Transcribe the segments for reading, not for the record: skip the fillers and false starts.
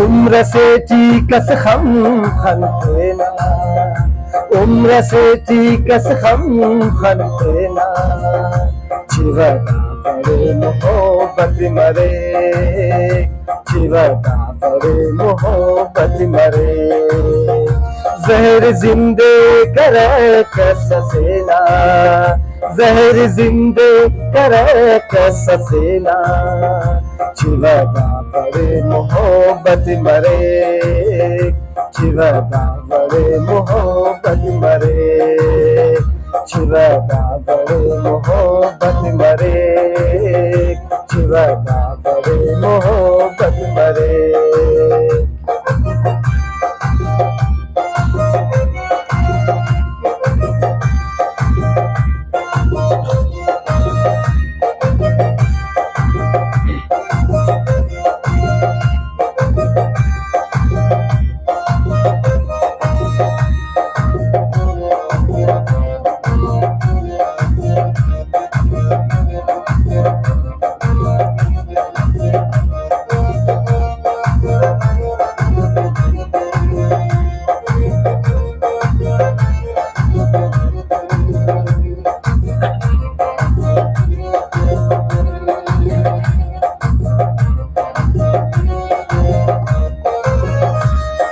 उम्र से चीकस हम खनतेना, उम्र से चीकस हम खनतेना, चिवदा पड़े मोहब्बत मरे, चिवदा पड़े मोहब्बत मरे, जहर जिंदे करे कससेना, जहर जिंदे करे कससेना, चिवदा पड़े मोहब्बत मरे, चिवदा पड़े मोहब्बत मरे, चिवदा पड़े मोहब्बत मरे, चिवदा पड़े मोहब्बत मरे।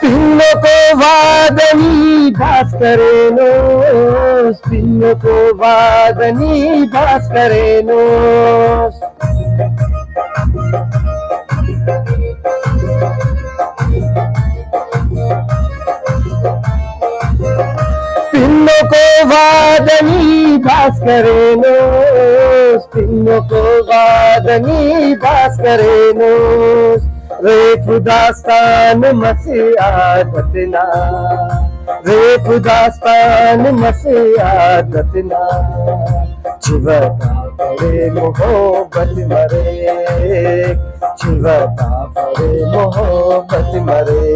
पिन्नो को वादनी भास करेनो, पिन्नो को वादनी भास करेनो, पिन्नो को वादनी भास करेनो, पिन्नो को वादनी भास करेनो, रेफ दास्तान मसियादतना, रेफ दास्तान मसियादतना, चिवदा पड़े मोहब्बत मरे, चिवदा पड़े मोहब्बत मरे,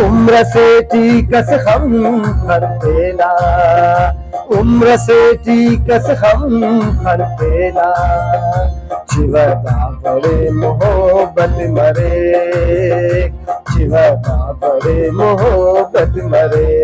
उम्र से चीकस हम खनतेना, उम्र से चीकस हम खनतेना, चिवदा पड़े मोहब्बत मरे, चिवदा पड़े मोहब्बत मरे।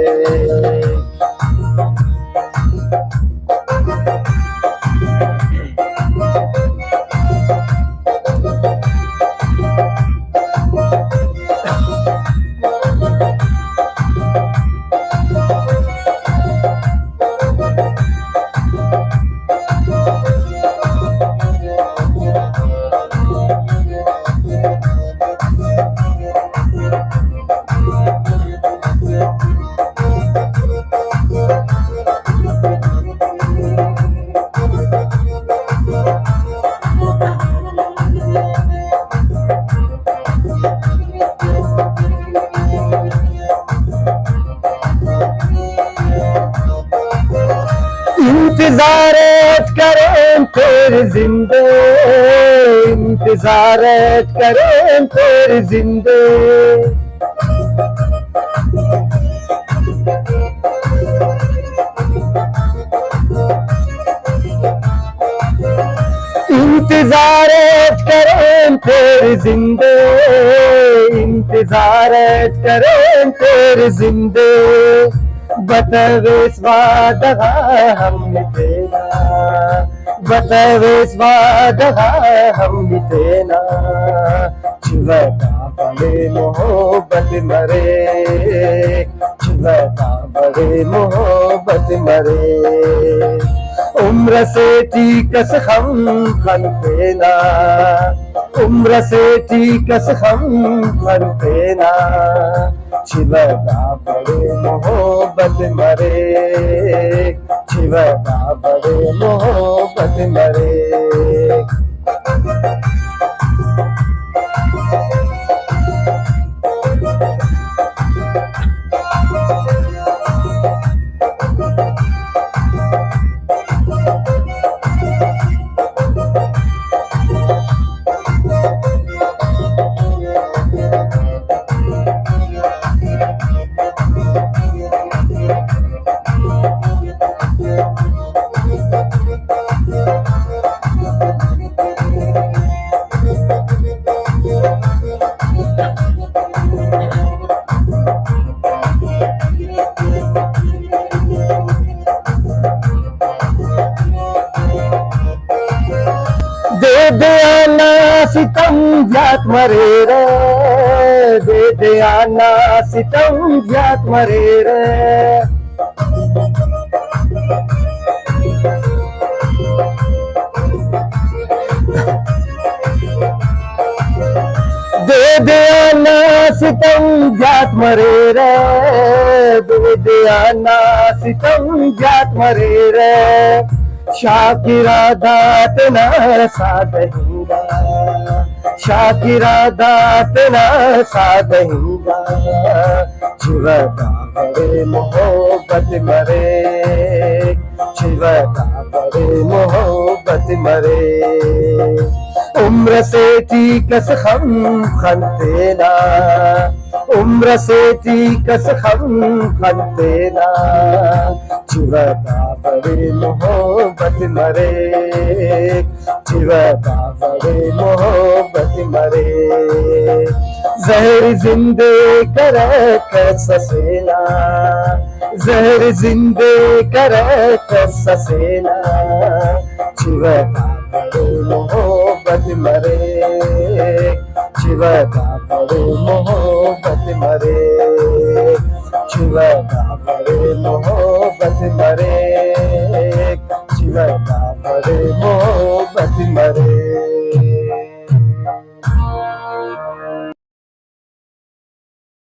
इंतज़ारत करें तेरे जिंदे, इंतज़ारत करें तेरे जिंदे, इंतज़ारत करें तेरे जिंदे, इंतज़ारत करें तेरे जिंदे, बतवेस वादगा हम तेना, बतवेस वादगा हम तेना, चिवदा पड़े मोहब्बत मरे, चिवदा पड़े मोहब्बत मरे, उम्र से चीकस हम खनतेना, उम्र से चीकस हम खनतेना, चिवदा पड़े मोहब्बत मरे, चिवदा पड़े मोहब्बत मरे। दे दे आना सितम जात मरे रे, दे दे आना सितम जात मरे रे। दे दे आना सितम जात मरे रे, दे दे आना सितम जात मरे रे। शाकिरा दात न सादहिंगा, शाकिरा दात न सादहिंगा। चिवता बड़े मोहब्बत मरे, चिवता बड़े मोहब्बत मरे। उम्र से तीकस खम खनतेना, उम्र से तीकस खम खनतेना। चिवता बड़े मोहब्बत मरे, चिवता बड़े मोहब्बत मरे। जहर जिंदे करे कससेना, जहर जिंदे करे कससेना। चिवता बड़े मोहब्बत मरे, चिवता बड़े मोहब्बत मरे, चिवता बड़े मोहब्बत मरे, चिवता बड़े मोहब्बत मरे।